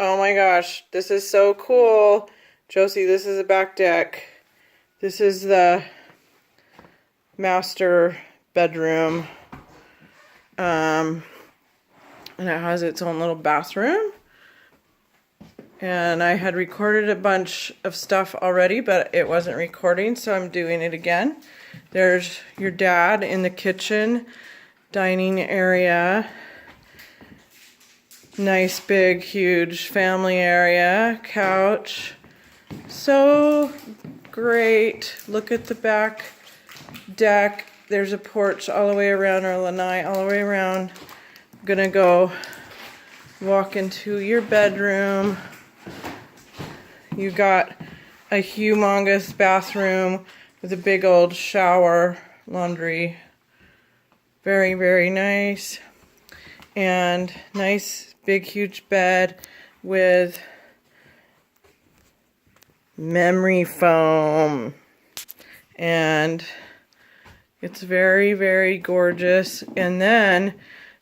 Oh my gosh, this is so cool. Josie, this is the back deck. This is the master bedroom. And it has its own little bathroom. And I had recorded a bunch of stuff already, but it wasn't recording, so I'm doing it again. There's your dad in the kitchen, dining area. Nice big huge family area, couch. So great. Look at the back deck. There's a porch all the way around, or lanai all the way around. I'm gonna go walk into your bedroom. You got a humongous bathroom with a big old shower, laundry. Very, very nice. And nice big huge bed with memory foam. And it's very, very gorgeous. And then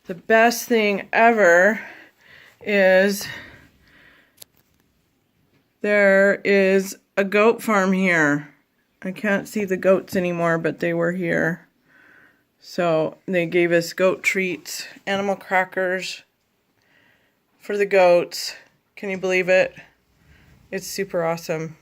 the best thing ever is there is a goat farm here. I can't see the goats anymore, but they were here. So they gave us goat treats, animal crackers for the goats. Can you believe it? It's super awesome.